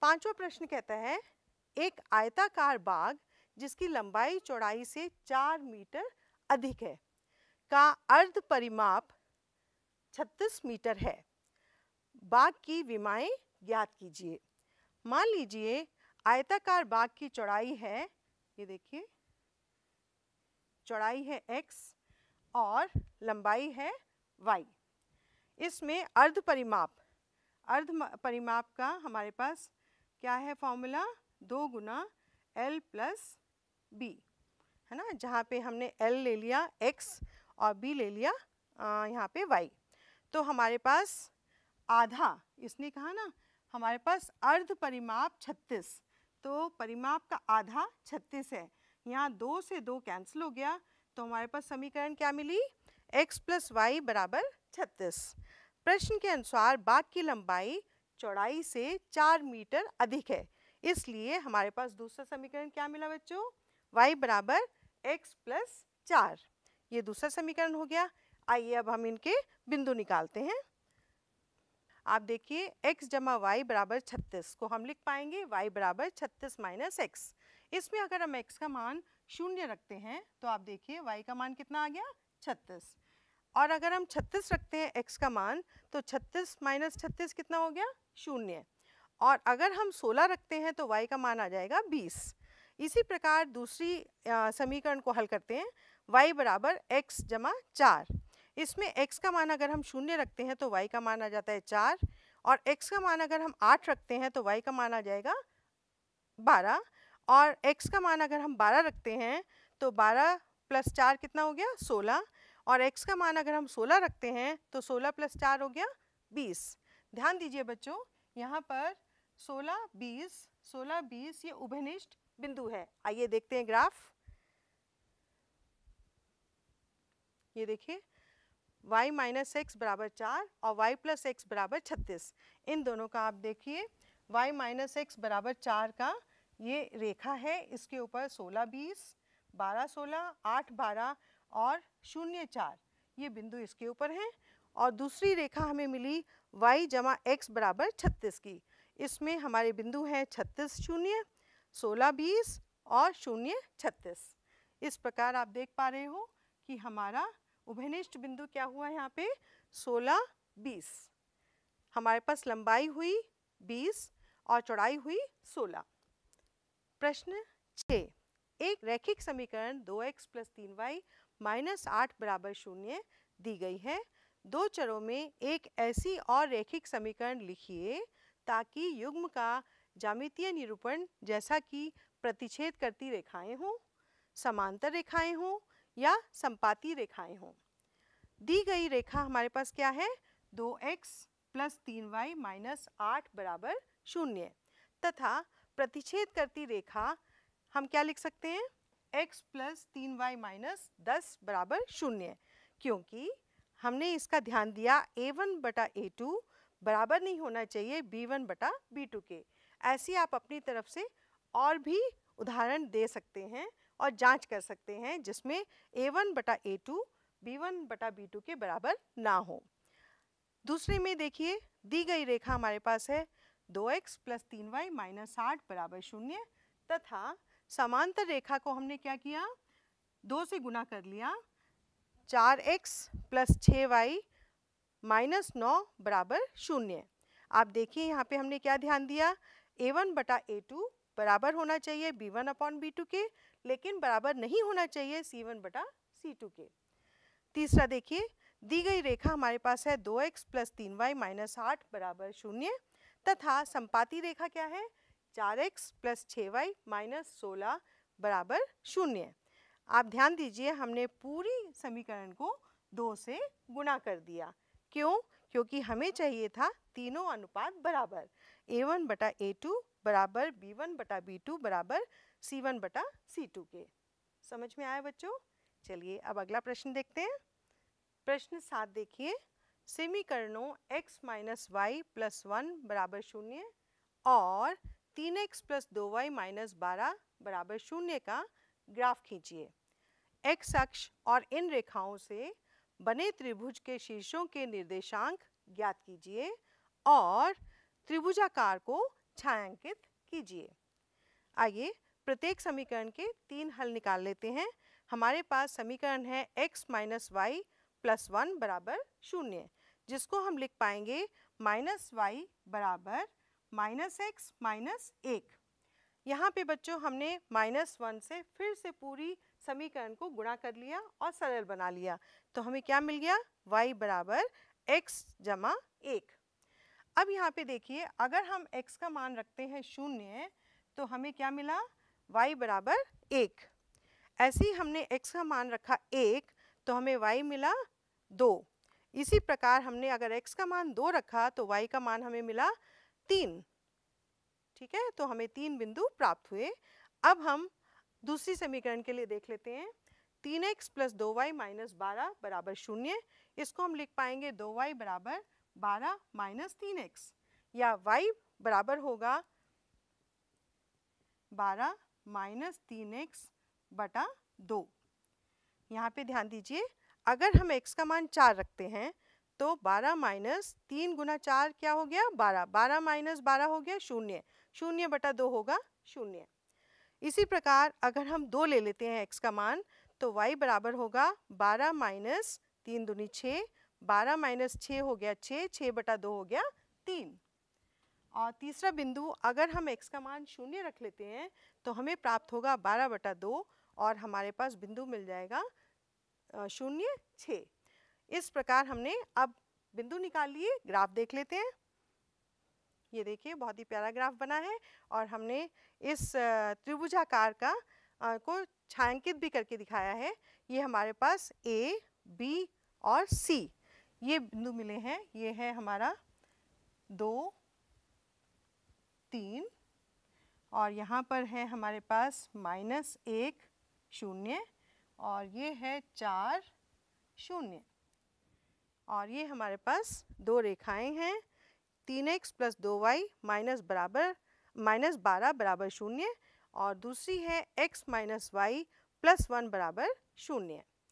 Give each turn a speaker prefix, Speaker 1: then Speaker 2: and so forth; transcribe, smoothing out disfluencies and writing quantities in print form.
Speaker 1: पांचवा प्रश्न कहता है एक आयताकार बाग जिसकी लंबाई चौड़ाई से 4 मीटर अधिक है का अर्ध परिमाप 36 मीटर है। बाग की विमाएं ज्ञात कीजिए। मान लीजिए आयताकार बाग की चौड़ाई है, ये देखिए चौड़ाई है x और लंबाई है y। इसमें अर्ध परिमाप का हमारे पास क्या है फॉर्मूला, 2 गुना L प्लस B, है ना, जहाँ पे हमने L ले लिया x और B ले लिया यहाँ पे y। तो हमारे पास आधा, इसने कहा ना हमारे पास अर्ध परिमाप 36, तो परिमाप का आधा 36 है। यहाँ 2 से 2 कैंसिल हो गया, तो हमारे पास समीकरण क्या मिली, x प्लस वाई बराबर 36। प्रश्न के अनुसार बाग की लंबाई चौड़ाई से 4 मीटर अधिक है, इसलिए हमारे पास दूसरा समीकरण क्या मिला बच्चों, y बराबर x प्लस 4। ये दूसरा समीकरण हो गया। आइए अब हम इनके बिंदु निकालते हैं। आप देखिए x जमा वाई बराबर 36 को हम लिख पाएंगे y बराबर 36 माइनस x। इसमें अगर हम x का मान 0 रखते हैं तो आप देखिए y का मान कितना आ गया, 36। और अगर हम 36 रखते हैं x का मान तो 36 माइनस 36 कितना हो गया, 0। और अगर हम 16 रखते हैं तो y का मान आ जाएगा 20। इसी प्रकार दूसरी समीकरण को हल करते हैं, y बराबर x जमा 4। इसमें x का मान अगर हम 0 रखते हैं तो y का मान आ जाता है 4, और x का मान अगर हम 8 रखते हैं तो y का मान आ जाएगा 12, और x का मान अगर हम 12 रखते हैं तो 12 प्लस 4 कितना हो गया, 16, और x का मान अगर हम 16 रखते हैं तो 16 प्लस 4 हो गया 20। ध्यान दीजिए बच्चों, यहाँ पर 16, 20 ये उभयनिष्ठ बिंदु है। आइए देखते हैं ग्राफ। ये देखिए y माइनस एक्स बराबर 4 और y प्लस एक्स बराबर 36। इन दोनों का आप देखिए y माइनस एक्स बराबर 4 का ये रेखा है, इसके ऊपर 16, 20, 12, 16, 8, 12 और 0, 4 ये बिंदु इसके ऊपर हैं। और दूसरी रेखा हमें मिली y जमा एक्स बराबर 36 की, इसमें हमारे बिंदु हैं 36, 0, 16, 20 और 0, 36। इस प्रकार आप देख पा रहे हो कि हमारा उभयनिष्ठ बिंदु क्या हुआ, यहाँ पे 16, 20। हमारे पास लंबाई हुई 20 और चौड़ाई हुई 16। प्रश्न 6, एक रैखिक समीकरण 2x प्लस 3y माइनस 8 बराबर 0 दी गई है। दो चरों में एक ऐसी और रैखिक समीकरण लिखिए ताकि युग्म का ज्यामितीय निरूपण जैसा कि प्रतिच्छेद करती रेखाएं हों, समांतर रेखाएं हों या संपाती रेखाएं हों। दी गई रेखा हमारे पास क्या है, 2x प्लस 3y माइनस 8 बराबर 0, तथा प्रतिच्छेद करती रेखा हम क्या लिख सकते हैं, x प्लस 3y माइनस 10 बराबर 0, क्योंकि हमने इसका ध्यान दिया a1 बटा a2 बराबर नहीं होना चाहिए b1 बटा b2 के। ऐसी आप अपनी तरफ से और भी उदाहरण दे सकते हैं और जांच कर सकते हैं जिसमें a1 बटा a2 b1 बटा b2 के बराबर ना हो। दूसरे में देखिए दी गई रेखा हमारे पास है 2x प्लस 3y माइनस 8 बराबर 0, तथा समांतर रेखा को हमने क्या किया, 2 से गुना कर लिया, 4x प्लस 6y माइनस 9 बराबर 0। आप देखिए यहाँ पे हमने क्या ध्यान दिया, a1 बटा a2 बराबर होना चाहिए b1 अपॉन b2 के, लेकिन बराबर नहीं होना चाहिए c1 बटा c2 के। तीसरा देखिए दी गई रेखा हमारे पास है 2x प्लस 3y माइनस 8 बराबर 0, तथा संपाती रेखा क्या है, 4x प्लस 6y माइनस 16 बराबर 0। आप ध्यान दीजिए हमने पूरी समीकरण को 2 से गुणा कर दिया। क्यों? क्योंकि हमें चाहिए था तीनों अनुपात बराबर, a1 बटा a2 बराबर b1 बटा b2 बराबर c1 बटा c2 के। समझ में आया बच्चों? चलिए अब अगला प्रश्न देखते हैं। प्रश्न 7 देखिए, समीकरणों x माइनस वाई प्लस 1 बराबर 0 और 3x प्लस 2y माइनस 12 बराबर 0 का ग्राफ खींचिए। x अक्ष और इन रेखाओं से बने त्रिभुज के शीर्षों के निर्देशांक ज्ञात कीजिए और त्रिभुजाकार को छायांकित कीजिए। आइए प्रत्येक समीकरण के 3 हल निकाल लेते हैं। हमारे पास समीकरण है x माइनस वाई प्लस 1 बराबर 0, जिसको हम लिख पाएंगे माइनस वाई बराबर माइनस एक्स माइनस 1। यहाँ पे बच्चों हमने -1 से फिर से पूरी समीकरण को गुणा कर लिया और सरल बना लिया, तो हमें क्या मिल गया, y बराबर x जमा 1। अब यहाँ पे देखिए, अगर हम x का मान रखते हैं 0 तो हमें क्या मिला, y बराबर 1। ऐसे ही हमने x का मान रखा 1 तो हमें y मिला 2। इसी प्रकार हमने अगर x का मान 2 रखा तो y का मान हमें मिला 3। ठीक है, तो हमें 3 बिंदु प्राप्त हुए। अब हम दूसरी समीकरण के लिए देख लेते हैं। 3x प्लस 2y माइनस 12 बराबर 0, इसको हम लिख पाएंगे 2y बराबर 12 माइनस 3x, या y बराबर होगा 12 माइनस 3x बटा 2। यहाँ पे ध्यान दीजिए, अगर हम x का मान 4 रखते हैं तो 12 माइनस 3 गुना 4 क्या हो गया, 12। 12 माइनस 12 हो गया 0, 0 बटा 2 होगा 0। इसी प्रकार अगर हम 2 ले लेते हैं x का मान तो y बराबर होगा 12 माइनस 3 दूनी 6, 12 माइनस 6 हो गया 6, 6 बटा 2 हो गया 3। और तीसरा बिंदु, अगर हम x का मान 0 रख लेते हैं तो हमें प्राप्त होगा 12 बटा 2 और हमारे पास बिंदु मिल जाएगा 0, 6। इस प्रकार हमने अब बिंदु निकाल लिए। ग्राफ देख लेते हैं। ये देखिए, बहुत ही प्यारा ग्राफ बना है और हमने इस त्रिभुजाकार का को छायांकित भी करके दिखाया है। ये हमारे पास A, B और C ये बिंदु मिले हैं। ये है हमारा 2, 3 और यहाँ पर है हमारे पास -1, 0 और ये है 4, 0 और ये हमारे पास 2 रेखाएं हैं। 3x प्लस 2y माइनस 12 बराबर 0 और दूसरी है x माइनस वाई प्लस 1 बराबर 0।